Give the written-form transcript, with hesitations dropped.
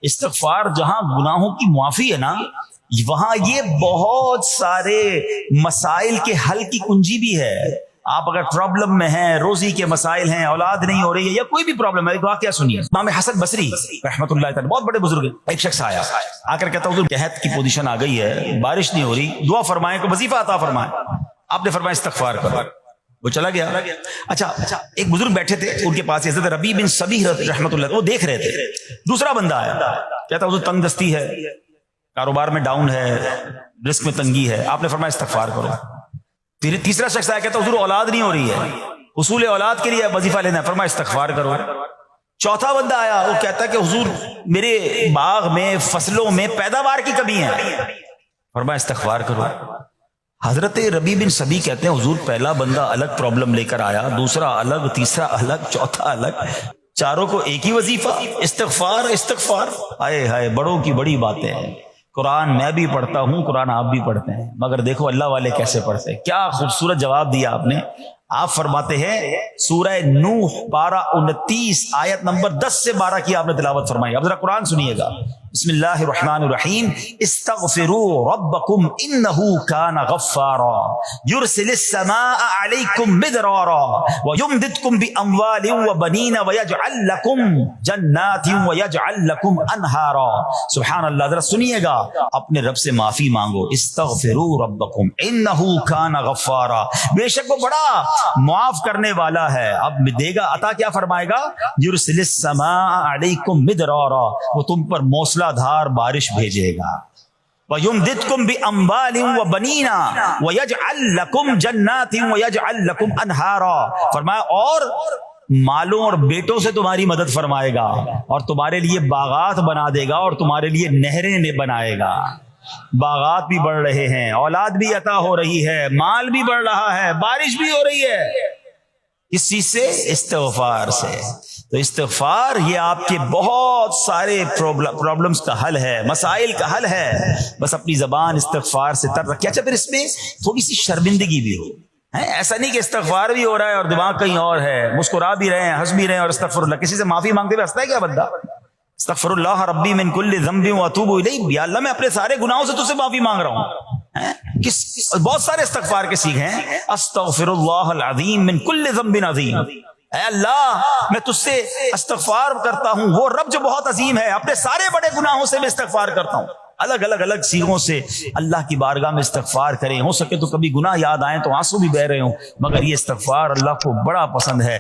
استغفار جہاں گناہوں کی معافی ہے نا، وہاں یہ بہت سارے مسائل کے حل کی کنجی بھی ہے۔ آپ اگر پرابلم میں ہیں، روزی کے مسائل ہیں، اولاد نہیں ہو رہی ہے، یا کوئی بھی پرابلم ہے، واقعہ سنیے۔ امام حسن بصری رحمۃ اللہ تعالی، بہت بڑے بزرگ ہیں، ایک شخص آیا آ کر کہتا حضور قحط کی پوزیشن آ گئی ہے، بارش نہیں ہو رہی، دعا فرمائیں کہ وظیفہ عطا فرمائیں۔ آپ نے فرمایا استغفار کرو، وہ چلا گیا۔ اچھا ایک بزرگ بیٹھے تھے ان کے پاس، حضرت ربیع بن صبیح رحمۃ اللہ، وہ دیکھ رہے تھے۔ دوسرا بندہ آیا، کہتا حضور تنگ دستی ہے، کاروبار میں ڈاؤن ہے، رزق میں تنگی ہے۔ آپ نے فرمایا استغفار کرو۔ پھر تیسرا شخص آیا، کہتا حضور اولاد نہیں ہو رہی ہے، حصول اولاد کے لیے وظیفہ لینا ہے، فرمایا استغفار کرو۔ چوتھا بندہ آیا، وہ کہتا کہ حضور میرے باغ میں فصلوں میں پیداوار کی کمی ہے، فرمایا استغفار کرو۔ حضرت ربیع بن صبیح کہتے ہیں حضور پہلا بندہ الگ پرابلم لے کر آیا، دوسرا الگ، تیسرا الگ، چوتھا الگ، چاروں کو ایک ہی وظیفہ، استغفار استغفار۔ ہائے ہائے، بڑوں کی بڑی باتیں ہیں۔ قرآن میں بھی پڑھتا ہوں، قرآن آپ بھی پڑھتے ہیں، مگر دیکھو اللہ والے کیسے پڑھتے ہیں۔ کیا خوبصورت جواب دیا آپ نے۔ آپ فرماتے ہیں سورہ نوح پارہ 29 آیت نمبر 10 سے 12 کی آپ نے تلاوت فرمائی۔ اب ذرا قرآن سنیے گا۔ بسم اللہ الرحمن الرحیم، استغفروا ربکم انہ کان غفارا یرسل السماء علیکم مدرارا ویمددکم باموال وبنین ویجعل لکم جنات ویجعل لکم انہارا۔ سبحان اللہ، ذرا سنیے گا، اپنے رب سے معافی مانگو۔ استغفروا ربکم انہ کان غفارا، بے شک وہ بڑا معاف کرنے والا ہے۔ اب دے گا عطا، کیا فرمائے گا؟ یرسل السماء علیکم مدرارا، وہ تم پر موسلا دھار بارش بھیجے گا۔ وَيُمْدِدْكُمْ بِأَمْوَالٍ وَبَنِينَ وَيَجْعَلْ لَكُمْ جَنَّاتٍ وَيَجْعَلْ لَكُمْ أَنْهَارًا، فرمایا اور مالوں اور بیٹوں سے تمہاری مدد فرمائے گا، اور تمہارے لیے باغات بنا دے گا، اور تمہارے لیے نہریں بنائے گا۔ باغات بھی بڑھ رہے ہیں، اولاد بھی عطا ہو رہی ہے، مال بھی بڑھ رہا ہے، بارش بھی ہو رہی ہے۔ اس چیز سے، استغفار سے۔ تو استغفار یہ آپ کے بہت سارے پرابلمز کا حل ہے، مسائل کا حل ہے۔ بس اپنی زبان استغفار سے تر رکھیں۔ اچھا پھر اس میں تھوڑی سی شرمندگی بھی ہو، ایسا نہیں کہ استغفار بھی ہو رہا ہے اور دماغ کہیں اور ہے، مسکرا بھی رہے ہیں، ہنس بھی رہے ہیں اور استغفر اللہ، کسی سے معافی مانگتے ہوئے ہنستا ہے کیا بندہ؟ استغفر اللہ ربی من کل ذنب واتوب الیہ، یا اللہ میں اپنے سارے گناہوں سے تجھ سے معافی مانگ رہا ہوں۔ بہت سارے استغفار کے سیکھ ہیں، استغفر اللہ العظیم من کل ذنب عظیم، اے اللہ میں تجھ سے استغفار کرتا ہوں، وہ رب جو بہت عظیم ہے، اپنے سارے بڑے گناہوں سے میں استغفار کرتا ہوں۔ الگ الگ سیغوں سے اللہ کی بارگاہ میں استغفار کریں۔ ہو سکے تو کبھی گناہ یاد آئیں تو آنسو بھی بہہ رہے ہوں، مگر یہ استغفار اللہ کو بڑا پسند ہے۔